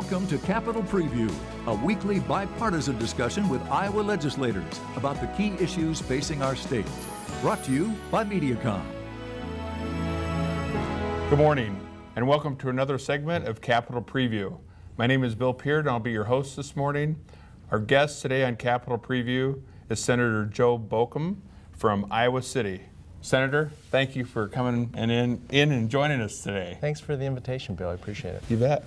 Welcome to Capitol Preview, a weekly bipartisan discussion with Iowa legislators about the key issues facing our state. Brought to you by Mediacom. Good morning, and welcome to another segment of Capitol Preview. My name is Bill Peard, and I'll be your host this morning. Our guest today on Capitol Preview is Senator Joe Bolkcom from Iowa City. Senator, thank you for coming in and joining us today. Thanks for the invitation, Bill. I appreciate it. You bet.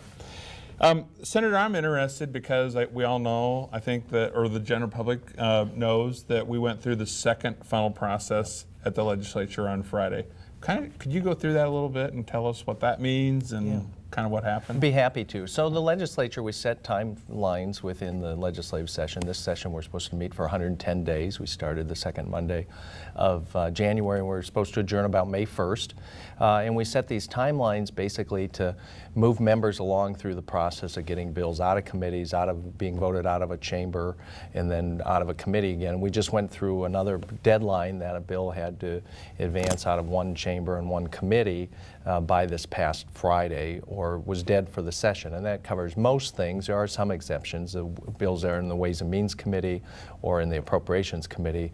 Senator, I'm interested because we all know, I think that, or the general public knows that we went through the second funnel process at the legislature on Friday. Could you go through that a little bit and tell us what that means and kind of what happened? I'd be happy to. So the legislature, we set timelines within the legislative session. This session we're supposed to meet for 110 days. We started the second Monday of January. We're supposed to adjourn about May 1st. And we set these timelines basically to move members along through the process of getting bills out of committees, out of being voted out of a chamber, and then out of a committee again. We just went through another deadline that a bill had to advance out of one chamber and one committee by this past Friday, or was dead for the session, and that covers most things. There are some exceptions. The bills that are in the Ways and Means Committee or in the Appropriations Committee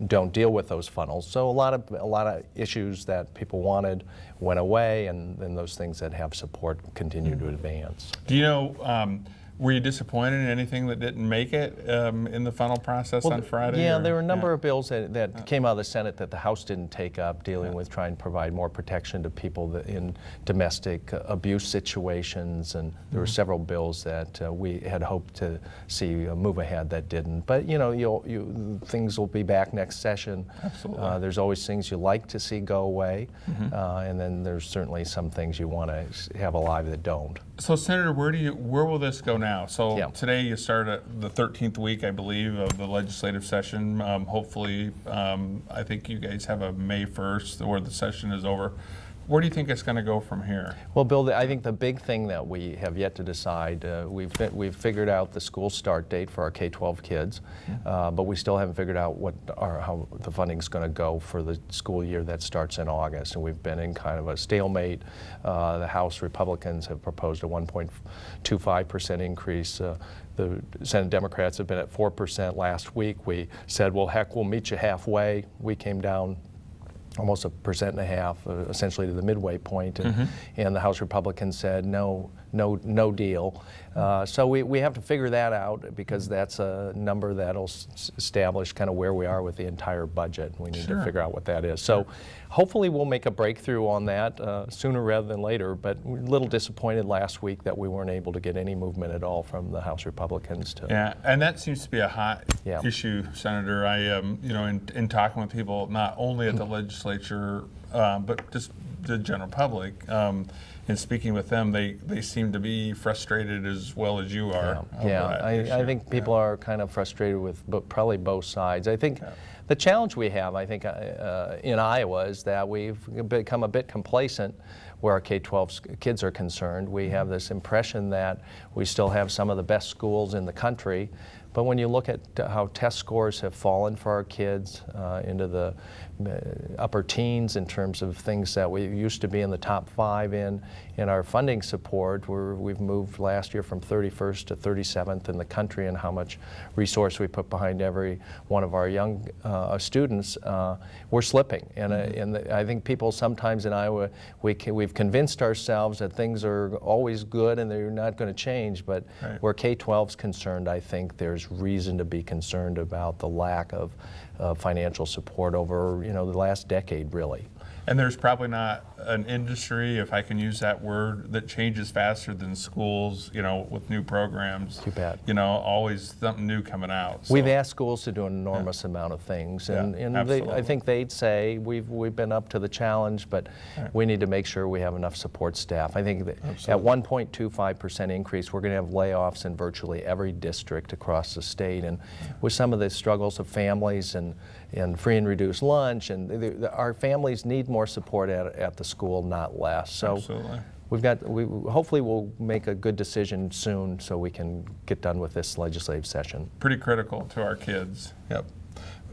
don't deal with those funnels. So a lot of issues that people wanted went away, and those things that have support continue to advance. Do you know, were you disappointed in anything that didn't make it in the funnel process on Friday? Yeah, there were a number of bills that came out of the Senate that the House didn't take up, dealing with trying to provide more protection to people in domestic abuse situations, and there were several bills that we had hoped to see move ahead that didn't. But you know, things will be back next session. Absolutely. There's always things you like to see go away, and then there's certainly some things you want to have alive that don't. So, Senator, where will this go now? So today you start at the 13th week, I believe, of the legislative session. Hopefully, I think you guys have a May 1st where the session is over. Where do you think it's going to go from here? Well, Bill, I think the big thing that we have yet to decide, we've figured out the school start date for our K-12 kids, but we still haven't figured out how the funding's going to go for the school year that starts in August. And we've been in kind of a stalemate. The House Republicans have proposed a 1.25% increase. The Senate Democrats have been at 4%. Last week we said, well, heck, we'll meet you halfway. We came down almost 1.5%, essentially to the midway point, and the House Republicans said no deal. So we have to figure that out, because that's a number that'll establish kind of where we are with the entire budget. We need to figure out what that is. So hopefully we'll make a breakthrough on that sooner rather than later, but we're a little disappointed last week that we weren't able to get any movement at all from the House Republicans. Yeah, and that seems to be a hot issue, Senator. I, you know, in talking with people, not only at the legislature, but just the general public, in speaking with them, they seem to be frustrated as well as you are. I think people are kind of frustrated with probably both sides. I think the challenge we have, I think, in Iowa is that we've become a bit complacent where our K-12 kids are concerned. We have this impression that we still have some of the best schools in the country, but when you look at how test scores have fallen for our kids into the upper teens in terms of things that we used to be in the top 5 in our funding support, we've moved last year from 31st to 37th in the country in how much resource we put behind every one of our young students. We're slipping, and I think people sometimes in Iowa, we've convinced ourselves that things are always good and they're not going to change, but where K-12 is concerned, I think there's reason to be concerned about the lack of financial support over the last decade, really. And there's probably not an industry, if I can use that word, that changes faster than schools, with new programs. Too bad. Always something new coming out. So. We've asked schools to do an enormous amount of things, and I think they'd say we've been up to the challenge, but we need to make sure we have enough support staff. I think that at 1.25% increase, we're going to have layoffs in virtually every district across the state, and with some of the struggles of families and free and reduced lunch, and our families need more support at the school, not less. So hopefully we'll make a good decision soon so we can get done with this legislative session. Pretty critical to our kids. Yep.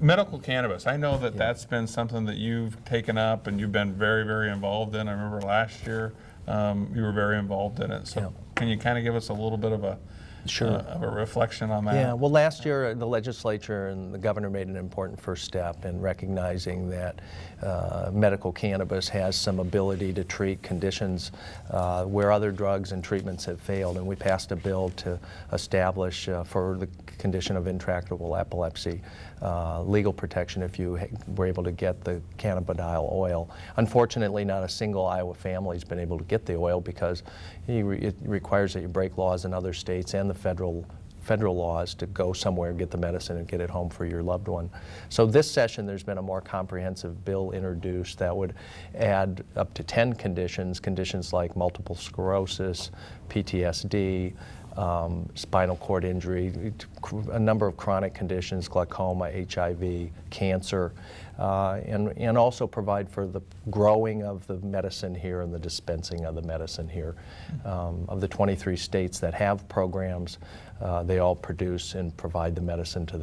Medical cannabis, I know that that's been something that you've taken up and you've been very, very involved in. I remember last year you were very involved in it. So Can you kind of give us a little bit of a of a reflection on that? Yeah, well, last year the legislature and the governor made an important first step in recognizing that medical cannabis has some ability to treat conditions where other drugs and treatments have failed, and we passed a bill to establish for the condition of intractable epilepsy legal protection if you were able to get the cannabidiol oil. Unfortunately, not a single Iowa family has been able to get the oil because it requires that you break laws in other states and the federal laws to go somewhere and get the medicine and get it home for your loved one. So this session there's been a more comprehensive bill introduced that would add up to 10 conditions like multiple sclerosis, PTSD, spinal cord injury, a number of chronic conditions, glaucoma, HIV, cancer, and also provide for the growing of the medicine here and the dispensing of the medicine here. Of the 23 states that have programs, they all produce and provide the medicine to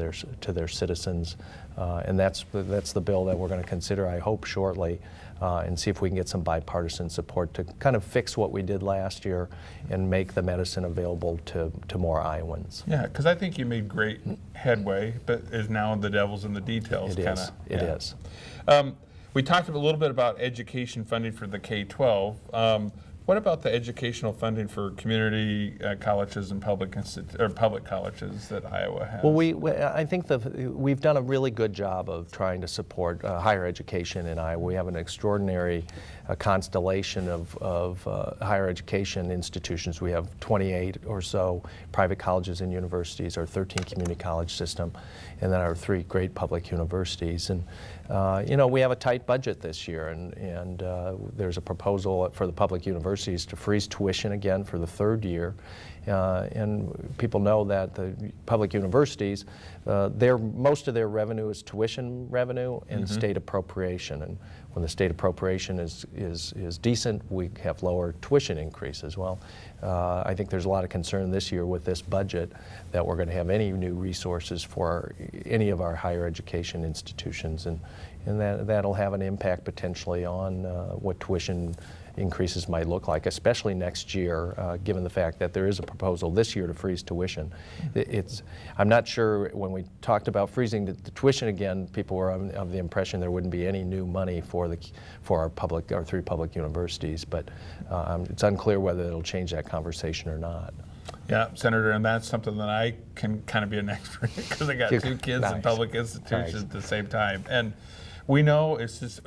their citizens, and that's the bill that we're going to consider, I hope, shortly, and see if we can get some bipartisan support to kind of fix what we did last year and make the medicine available to more Iowans. Yeah, because I think you made great headway, but is now the devil's in the details. It is. We talked a little bit about education funding for the K-12. What about the educational funding for community colleges and public colleges that Iowa has? Well, I think we've done a really good job of trying to support higher education in Iowa. We have an extraordinary constellation of higher education institutions. We have 28 or so private colleges and universities, our 13 community college system, and then our 3 great public universities. And we have a tight budget this year, and there's a proposal for the public universities to freeze tuition again for the 3rd year. And people know that the public universities, most of their revenue is tuition revenue and state appropriation. And when the state appropriation is decent, we have lower tuition increases. Well, I think there's a lot of concern this year with this budget that we're going to have any new resources for any of our higher education institutions, and that'll have an impact potentially on what tuition increases might look like, especially next year, given the fact that there is a proposal this year to freeze tuition. I'm not sure when we talked about freezing the tuition again, people were of the impression there wouldn't be any new money for our 3 public universities, but it's unclear whether it'll change that conversation or not. Yeah, Senator, and that's something that I can kind of be an expert in because I got 2 kids in public institutions at the same time. And we know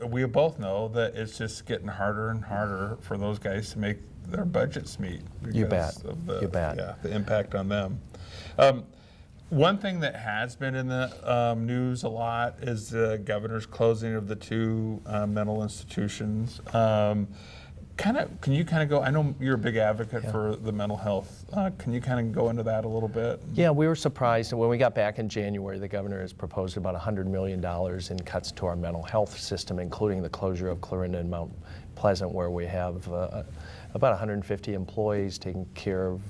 we both know that it's just getting harder and harder for those guys to make their budgets meet because of the impact on them. One thing that has been in the news a lot is the governor's closing of the 2 mental institutions. Can you kind of go, I know you're a big advocate for the mental health. Can you kind of go into that a little bit? Yeah, we were surprised. When we got back in January, the governor has proposed about $100 million in cuts to our mental health system, including the closure of Clarinda and Mount Pleasant, where we have about 150 employees taking care of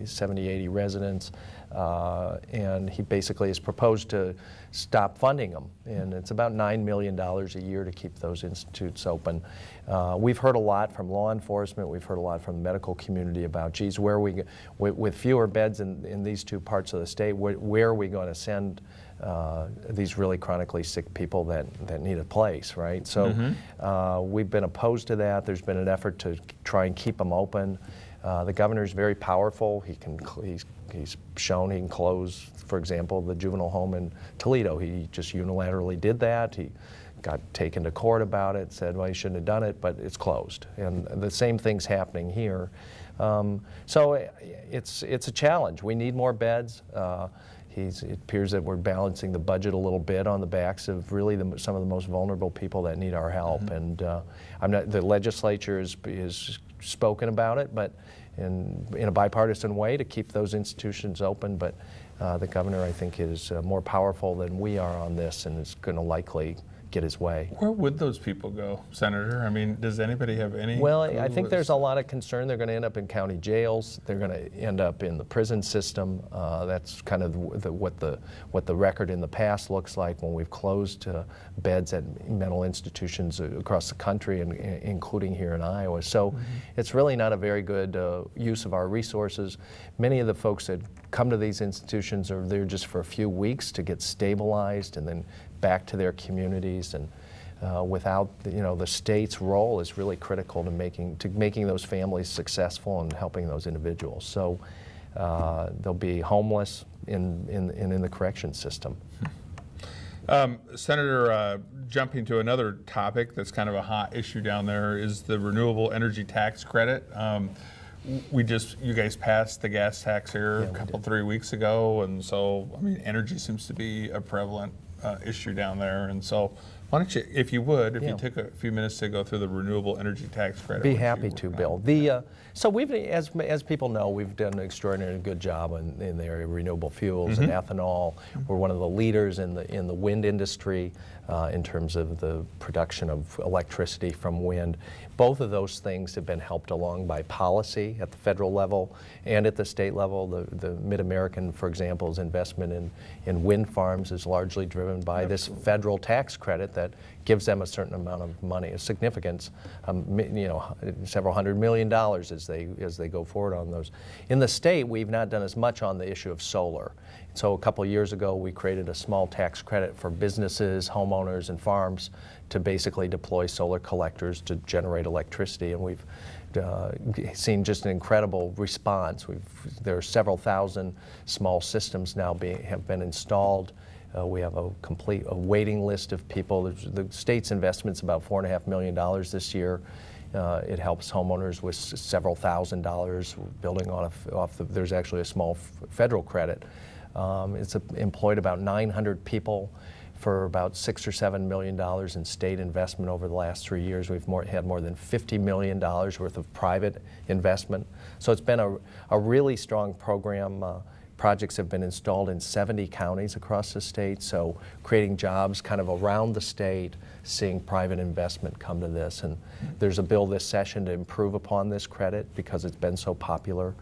70, 80 residents. And he basically has proposed to stop funding them. And it's about $9 million a year to keep those institutes open. We've heard a lot from law enforcement. We've heard a lot from the medical community about, geez, with fewer beds in these 2 parts of the state, where are we going to send these really chronically sick people that need a place, right? So we've been opposed to that. There's been an effort to try and keep them open. The governor's very powerful. He's shown he can close, for example, the juvenile home in Toledo. He just unilaterally did that. He got taken to court about it, said, well, he shouldn't have done it, but it's closed. And the same thing's happening here. So it's a challenge. We need more beds. It appears that we're balancing the budget a little bit on the backs of really some of the most vulnerable people that need our help. And the legislature is spoken about it, but in a bipartisan way to keep those institutions open. But the governor, I think, is more powerful than we are on this, and is going to likely get his way. Where would those people go, Senator? I mean, does anybody have any Well, clue I think as- there's a lot of concern. They're going to end up in county jails. They're going to end up in the prison system. That's kind of what the record in the past looks like when we've closed beds at mental institutions across the country, and including here in Iowa. So it's really not a very good use of our resources. Many of the folks that come to these institutions are there just for a few weeks to get stabilized and then back to their communities, and without the state's role is really critical to making those families successful and helping those individuals. So they'll be homeless in the correction system. Senator, jumping to another topic that's kind of a hot issue down there is the renewable energy tax credit. You guys passed the gas tax here a couple, 3 weeks ago, and so, I mean, energy seems to be a prevalent issue down there, and so why don't you, if you took a few minutes to go through the renewable energy tax credit. Be happy to, Bill. So we've, as people know, we've done an extraordinarily good job in the area of renewable fuels and ethanol. We're one of the leaders in the wind industry in terms of the production of electricity from wind. Both of those things have been helped along by policy at the federal level and at the state level. The Mid-American, for example's investment in wind farms is largely driven by this federal tax credit that gives them a certain amount of money, a significance, several $100 million as they go forward on those. In the state, we've not done as much on the issue of solar. So a couple of years ago, we created a small tax credit for businesses, homeowners, and farms to basically deploy solar collectors to generate electricity, and we've seen just an incredible response. There are several thousand small systems now have been installed. We have a waiting list of people. The state's investment's about $4.5 million this year. It helps homeowners with several $1,000s building there's actually a small federal credit. It's employed about 900 people for about $6 or $7 million in state investment over the last 3 years. We've had more than $50 million worth of private investment. So it's been a really strong program. Projects have been installed in 70 counties across the state, so creating jobs kind of around the state, seeing private investment come to this. And there's a bill this session to improve upon this credit because it's been so popular.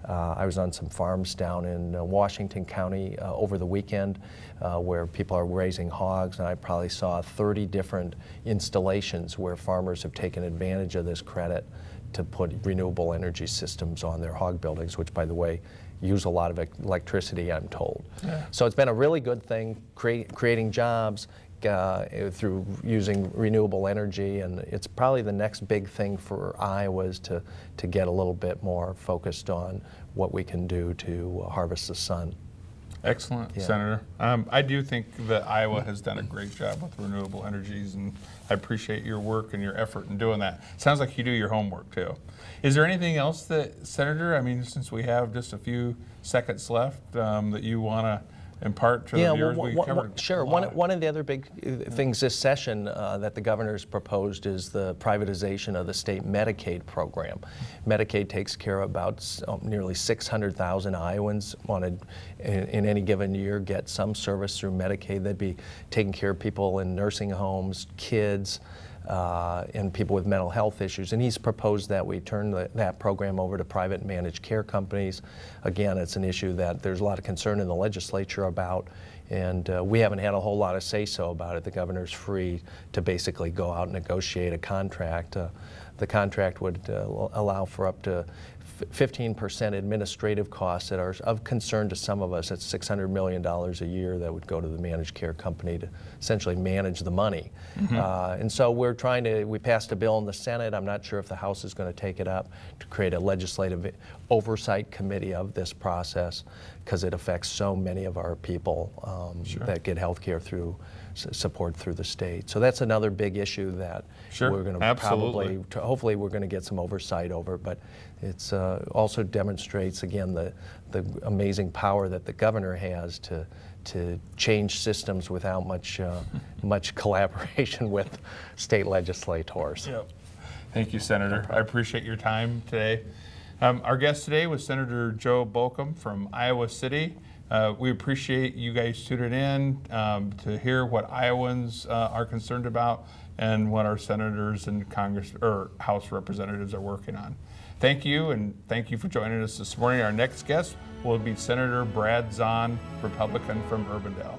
I was on some farms down in Washington County over the weekend where people are raising hogs, and I probably saw 30 different installations where farmers have taken advantage of this credit to put renewable energy systems on their hog buildings, which, by the way, use a lot of electricity, I'm told. Yeah. So it's been a really good thing, creating jobs through using renewable energy, and it's probably the next big thing for Iowa is to get a little bit more focused on what we can do to harvest the sun. Excellent, yeah. Senator. I do think that Iowa has done a great job with renewable energies, and I appreciate your work and your effort in doing that. Sounds like you do your homework too. Is there anything else that, Senator, I mean, since we have just a few seconds left, that you want to impart to the viewers? Sure. One of the other big things this session that the governor's proposed is the privatization of the state Medicaid program. Medicaid takes care of about nearly 600,000 Iowans in any given year get some service through Medicaid. They'd be taking care of people in nursing homes, kids, and people with mental health issues. And he's proposed that we turn that program over to private managed care companies. Again, it's an issue that there's a lot of concern in the legislature about, and we haven't had a whole lot of say-so about it. The governor's free to basically go out and negotiate a contract. The contract would allow for up to 15% administrative costs that are of concern to some of us. It's $600 million a year that would go to the managed care company to essentially manage the money. And so we passed a bill in the Senate. I'm not sure if the House is going to take it up to create a legislative oversight committee of this process, because it affects so many of our people that get health care through support through the state. So that's another big issue that we're going to hopefully we're going to get some oversight over, but it's also demonstrates again the amazing power that the governor has to change systems without much collaboration with state legislators. Yep. Thank you, Senator. I appreciate your time today. Our guest today was Senator Joe Bolkcom from Iowa City. We appreciate you guys tuning in to hear what Iowans are concerned about and what our senators and Congress or House representatives are working on. Thank you, and thank you for joining us this morning. Our next guest will be Senator Brad Zahn, Republican from Urbandale.